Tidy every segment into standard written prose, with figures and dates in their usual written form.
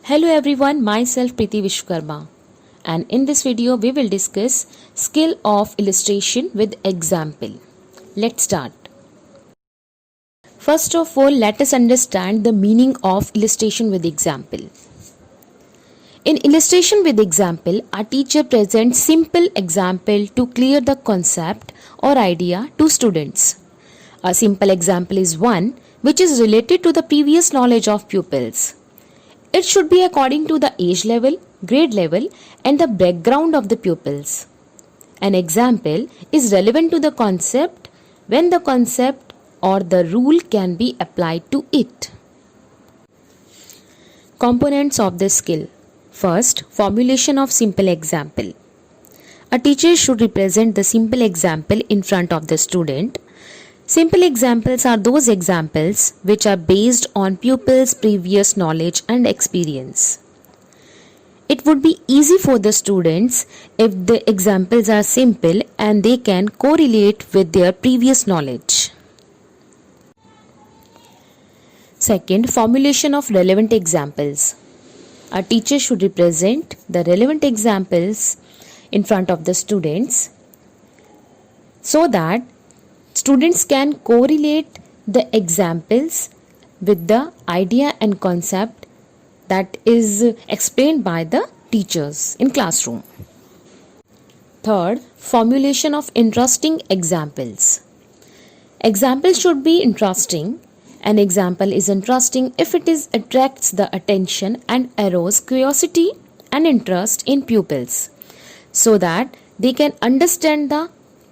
Hello everyone, myself Preeti Vishwakarma, and in this video we will discuss skill of illustration with example. Let's start. First of all, let us understand the meaning of illustration with example. In illustration with example, our teacher presents simple example to clear the concept or idea to students. A simple example is one which is related to the previous knowledge of pupils. It should be according to the age level, grade level, and the background of the pupils. An example is relevant to the concept when the concept or the rule can be applied to it. Components of the skill. First, formulation of simple example. A teacher should represent the simple example in front of the student. Simple examples are those examples which are based on pupils' previous knowledge and experience. It would be easy for the students if the examples are simple and they can correlate with their previous knowledge. Second, formulation of relevant examples. A teacher should represent the relevant examples in front of the students so that students can correlate the examples with the idea and concept that is explained by the teachers in classroom. Third, formulation of interesting examples. Examples should be interesting. An example is interesting if it attracts the attention and arouses curiosity and interest in pupils so that they can understand the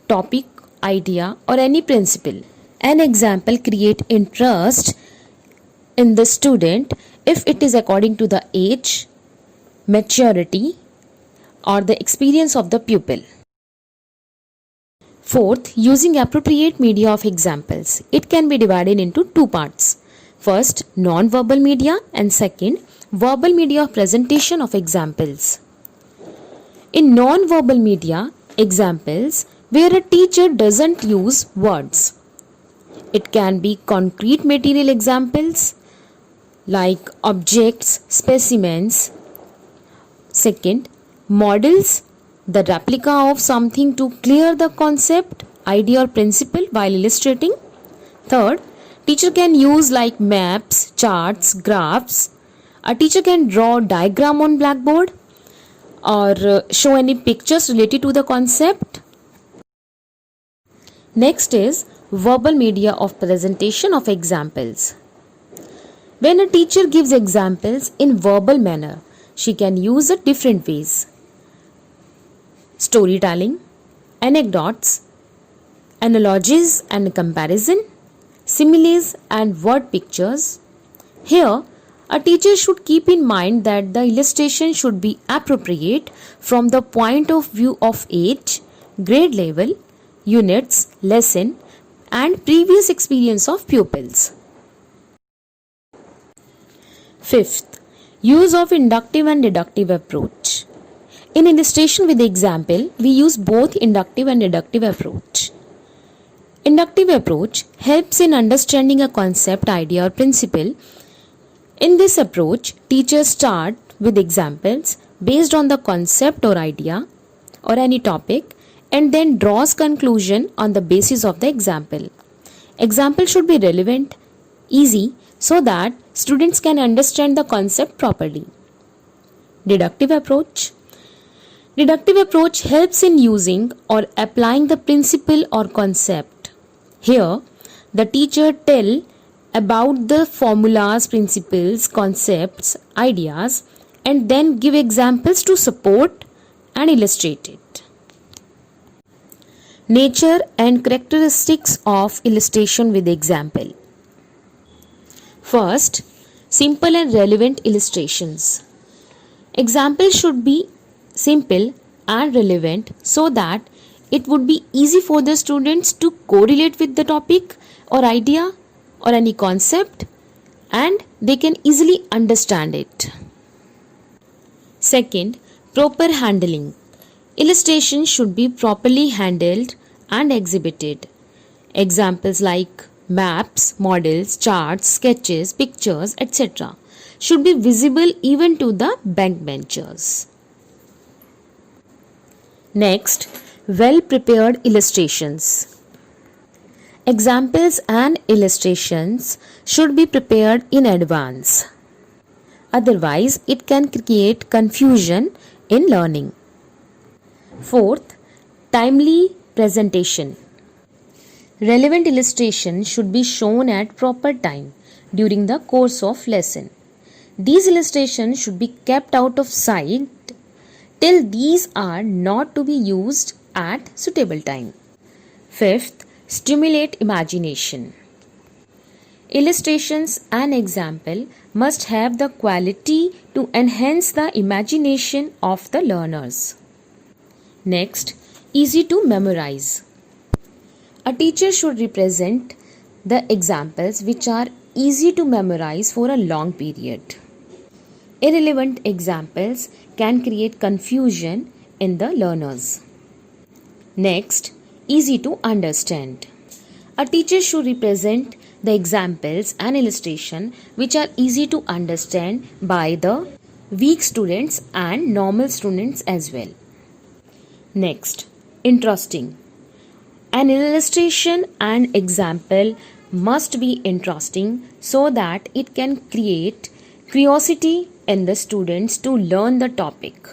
topic, idea or any principle. An example creates interest in the student if it is according to the age, maturity or the experience of the pupil. Fourth, using appropriate media of examples. It can be divided into two parts. First, non-verbal media and second, verbal media of presentation of examples. In non-verbal media, examples where a teacher doesn't use words. It can be concrete material examples like objects, specimens. Second, models, the replica of something to clear the concept, idea or principle while illustrating. Third, teacher can use like maps, charts, graphs. A teacher can draw diagram on blackboard or show any pictures related to the concept. Next is verbal media of presentation of examples. When a teacher gives examples in verbal manner, she can use it different ways. Storytelling, anecdotes, analogies and comparison, similes and word pictures. Here, a teacher should keep in mind that the illustration should be appropriate from the point of view of age, grade level, units, lesson and previous experience of pupils. Fifth, use of inductive and deductive approach. In illustration with example, we use both inductive and deductive approach. Inductive approach helps in understanding a concept, idea or principle. In this approach, teachers start with examples based on the concept or idea or any topic and then draws conclusion on the basis of the example. Example should be relevant, easy so that students can understand the concept properly. Deductive approach. Deductive approach helps in using or applying the principle or concept. Here, the teacher tells about the formulas, principles, concepts, ideas and then give examples to support and illustrate it. Nature and characteristics of illustration with example. First, simple and relevant illustrations. Examples should be simple and relevant so that it would be easy for the students to correlate with the topic or idea or any concept and they can easily understand it. Second, proper handling. Illustration should be properly handled and exhibited. Examples like maps, models, charts, sketches, pictures, etc. should be visible even to the backbenchers. Next, well-prepared illustrations. Examples and illustrations should be prepared in advance. Otherwise, it can create confusion in learning. Fourth, timely presentation. Relevant illustration should be shown at proper time during the course of lesson. These illustrations should be kept out of sight till these are not to be used at suitable time. Fifth, stimulate imagination. Illustrations and example must have the quality to enhance the imagination of the learners. Next, easy to memorize. A teacher should represent the examples which are easy to memorize for a long period. Irrelevant examples can create confusion in the learners. Next, easy to understand. A teacher should represent the examples and illustration which are easy to understand by the weak students and normal students as well. Next, interesting. An illustration and example must be interesting so that it can create curiosity in the students to learn the topic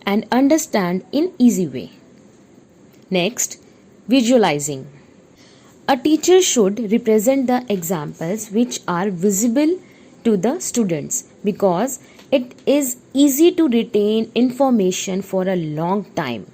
and understand in easy way. Next, visualizing. A teacher should represent the examples which are visible to the students because it is easy to retain information for a long time.